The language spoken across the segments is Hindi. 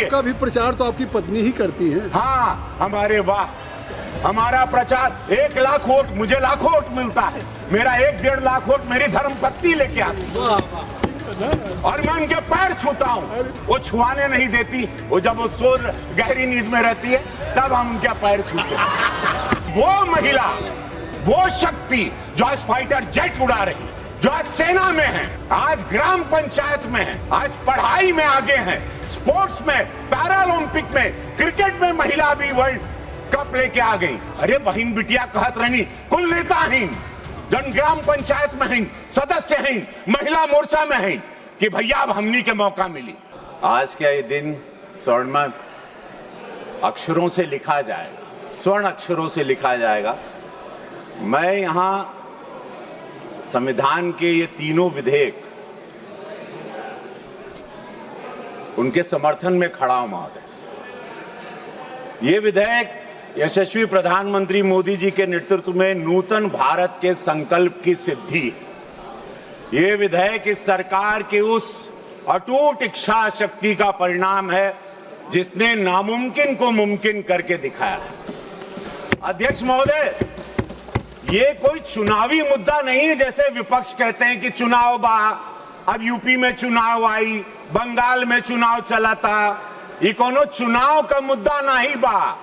आपका भी प्रचार तो आपकी पत्नी ही करती है। हाँ, हमारे वाह, हमारा प्रचार 1 लाख वोट, मुझे लाखों वोट मिलता है, मेरा 1-1.5 लाख वोट मेरी धर्मपत्नी लेके आती है और मैं उनके पैर छूता हूँ, वो छुआने नहीं देती। वो जब वो सो गहरी नींद में रहती है तब हम उनके पैर छूते हैं। वो महिला, वो शक्ति जो आज फाइटर जेट उड़ा रही, जो आज सेना में है, आज ग्राम पंचायत में है, आज पढ़ाई में आगे है, स्पोर्ट्स में, पैरालंपिक में, क्रिकेट में महिला भी वर्ल्ड कप लेके आ गई। अरे बहन बिटिया कहत रहनी, कुल नेताहीन, जन ग्राम पंचायत में है, सदस्य हैं, महिला मोर्चा में है कि भैया अब हमनी के मौका मिली। आज का ये दिन स्वर्ण अक्षरों से लिखा जाएगा, स्वर्ण अक्षरों से लिखा जाएगा। मैं यहां संविधान के ये तीनों विधेयक, उनके समर्थन में खड़ा हूं महोदय। ये विधेयक यशस्वी प्रधानमंत्री मोदी जी के नेतृत्व में नूतन भारत के संकल्प की सिद्धि है। ये विधेयक इस सरकार की उस अटूट इच्छा शक्ति का परिणाम है जिसने नामुमकिन को मुमकिन करके दिखाया है। अध्यक्ष महोदय, ये कोई चुनावी मुद्दा नहीं है जैसे विपक्ष कहते हैं कि चुनाव बा, अब यूपी में चुनाव आई, बंगाल में चुनाव चला था। ये कोनो चुनाव का मुद्दा नहीं बा,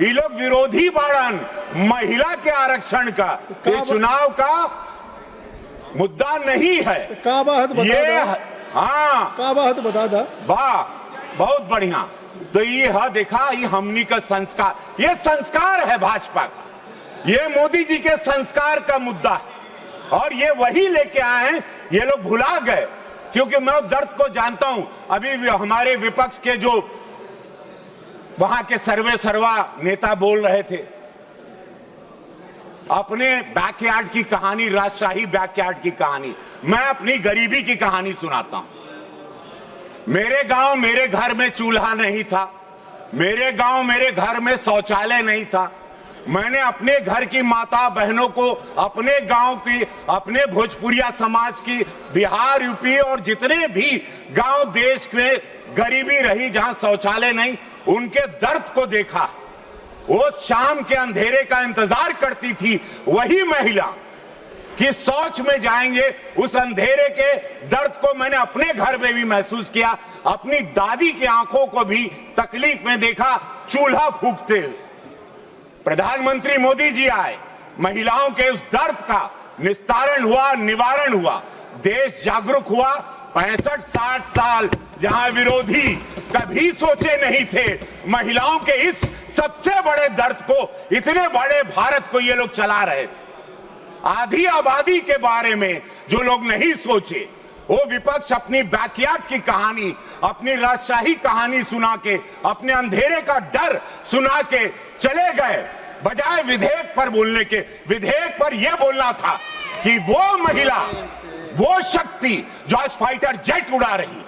ये लोग विरोधी बाड़न महिला के आरक्षण का, ये चुनाव का मुद्दा नहीं है। का बात बता ये दा? हाँ, का बात बता दा? वाह, बहुत बढ़िया। तो ये हा देखा, ये हमनी का संस्कार, ये संस्कार है भाजपा का, ये मोदी जी के संस्कार का मुद्दा है और ये वही लेके आए हैं। ये लोग भुला गए क्योंकि मैं दर्द को जानता हूं। अभी भी हमारे विपक्ष के जो वहां के सर्वे सर्वा नेता बोल रहे थे, अपने बैकयार्ड की कहानी, राजशाही बैकयार्ड की कहानी, मैं अपनी गरीबी की कहानी सुनाता हूं। मेरे गांव मेरे घर में चूल्हा नहीं था, मेरे गांव मेरे घर में शौचालय नहीं था। मैंने अपने घर की माता बहनों को, अपने गांव की, अपने भोजपुरिया समाज की, बिहार, यूपी और जितने भी गांव देश में गरीबी रही जहां शौचालय नहीं, उनके दर्द को देखा। वो शाम के अंधेरे का इंतजार करती थी वही महिला कि शौच में जाएंगे। उस अंधेरे के दर्द को मैंने अपने घर में भी महसूस किया, अपनी दादी की आंखों को भी तकलीफ में देखा चूल्हा फूंकते हुए। प्रधानमंत्री मोदी जी आए, महिलाओं के उस दर्द का निस्तारण हुआ, निवारण हुआ, देश जागरूक हुआ। 65-60 साल जहां विरोधी कभी सोचे नहीं थे, महिलाओं के इस सबसे बड़े दर्द को, इतने बड़े भारत को ये लोग चला रहे थे। आधी आबादी के बारे में जो लोग नहीं सोचे, वो विपक्ष अपनी बैकयार्ड की कहानी, अपनी राजशाही कहानी सुना के, अपने अंधेरे का डर सुना के चले गए। बजाय विधेयक पर बोलने के, विधेयक पर यह बोलना था कि वो महिला, वो शक्ति जो आज फाइटर जेट उड़ा रही,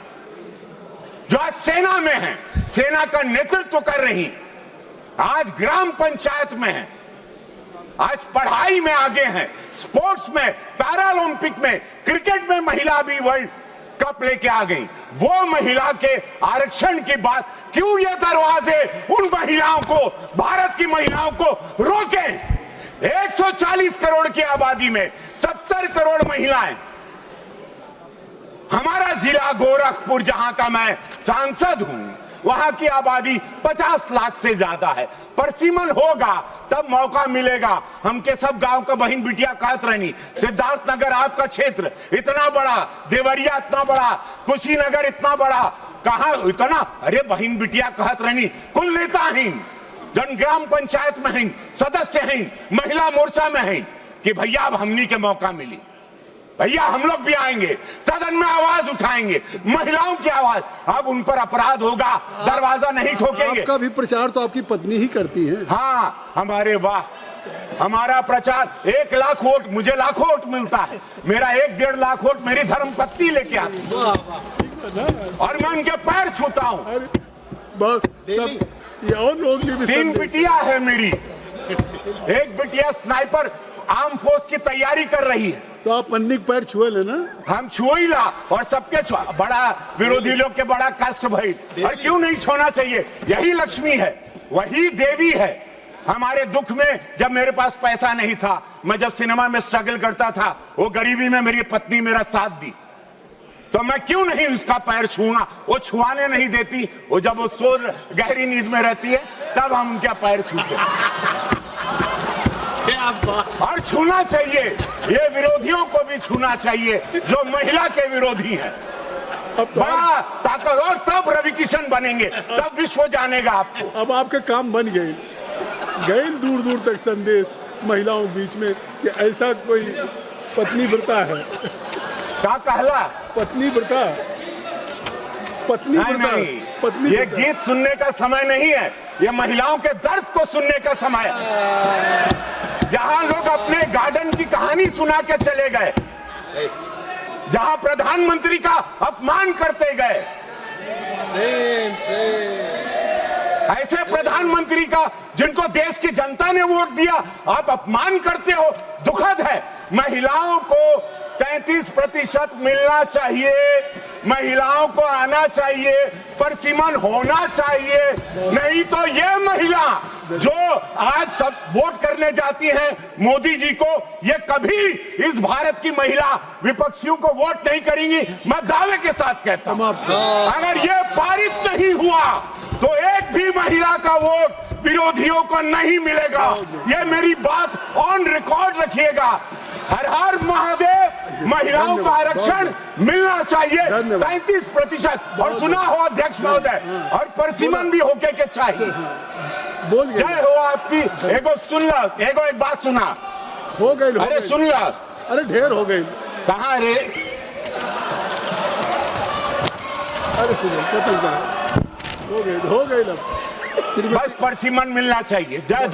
जो आज सेना में है, सेना का नेतृत्व कर रही, आज ग्राम पंचायत में है, आज पढ़ाई में आगे हैं, स्पोर्ट्स में, पैरालंपिक में, क्रिकेट में महिला भी वर्ल्ड कप लेके आ गई। वो महिला के आरक्षण की बात, क्यों ये दरवाजे उन महिलाओं को, भारत की महिलाओं को रोके? 140 करोड़ की आबादी में 70 करोड़ महिलाएं। हमारा जिला गोरखपुर, जहां का मैं सांसद हूं, वहां की आबादी 50 लाख से ज्यादा है। परसिमन होगा तब मौका मिलेगा। हम के सब गांव का बहन बिटिया कहत रहनी, सिद्धार्थनगर आपका क्षेत्र इतना बड़ा, देवरिया इतना बड़ा, कुशीनगर इतना बड़ा, कहां इतना? अरे बहन बिटिया कहत रहनी, कुल नेताहीन, जन ग्राम पंचायत में हैं, सदस्य हैं, महिला मोर्चा में हैं कि भैया अब हमनी के मौका मिली, भैया हम लोग भी आएंगे, सदन में आवाज उठाएंगे, महिलाओं की आवाज। अब उन पर अपराध होगा, दरवाजा नहीं ठोकेंगे। आपका भी प्रचार तो आपकी पत्नी ही करती है। हाँ, हमारे वाह, हमारा प्रचार 1 लाख वोट, मुझे लाखों वोट मिलता है, मेरा 1-1.5 लाख वोट मेरी धर्मपत्नी लेके आती है और मैं उनके पैर छूता हूँ। 3 बिटिया है मेरी, एक बिटिया स्नाइपर आर्म फोर्स की तैयारी कर रही है, तो आप पत्नी के पैर छुए लेना। हम छुई ला और सबके बड़ा विरोधी लोग के बड़ा कष्ट भाई, और क्यों नहीं छूना चाहिए? यही लक्ष्मी है, वही देवी है। हमारे दुख में जब मेरे पास पैसा नहीं था, मैं जब सिनेमा में स्ट्रगल करता था, वो गरीबी में मेरी पत्नी मेरा साथ दी, तो मैं क्यों नहीं उसका पैर छूंगा? वो छुआने नहीं देती, वो जब वो सो गहरी नींद में रहती है तब हम उनके पैर छूते हैं। और छूना चाहिए, ये विरोधियों को भी छूना चाहिए जो महिला के विरोधी हैं। अब तो बड़ा ताकत, और तब रवि किशन बनेंगे, तब विश्व जानेगा आपको। अब आपके काम बन गए दूर दूर तक संदेश महिलाओं के बीच में कि ऐसा कोई पत्नी व्रता है। क्या कहला? पत्नी व्रता, पत्नी नहीं, व्रता, नहीं, पत्नी ये व्रता। गीत सुनने का समय नहीं है, ये महिलाओं के दर्द को सुनने का समय है। जहां लोग अपने गार्डन की कहानी सुना के चले गए, जहां प्रधानमंत्री का अपमान करते गए, ऐसे प्रधानमंत्री का जिनको देश की जनता ने वोट दिया आप अपमान करते हो, दुखद है। महिलाओं को 33% मिलना चाहिए, महिलाओं को आना चाहिए, परसीमन होना चाहिए। नहीं तो ये महिला जो आज सब वोट करने जाती हैं मोदी जी को, ये कभी इस भारत की महिला विपक्षियों को वोट नहीं करेंगी। मैं दावे के साथ कहता हूं, अगर ये पारित नहीं हुआ तो एक भी महिला का वोट विरोधियों को नहीं मिलेगा। ये मेरी बात ऑन रिकॉर्ड रखिएगा। हर हर महादेव, महिलाओं का आरक्षण मिलना चाहिए 33%। और सुना हो अध्यक्ष महोदय, और परसीमन भी होके के चाहिए। बोल गए। जय हो आपकी। एगो सुन ला, एगो एक बात सुना। हो गए। अरे सुन ला। अरे ढेर हो गई। कहाँ रे? अरे हो गए। बस परसीमन मिलना चाहिए। जय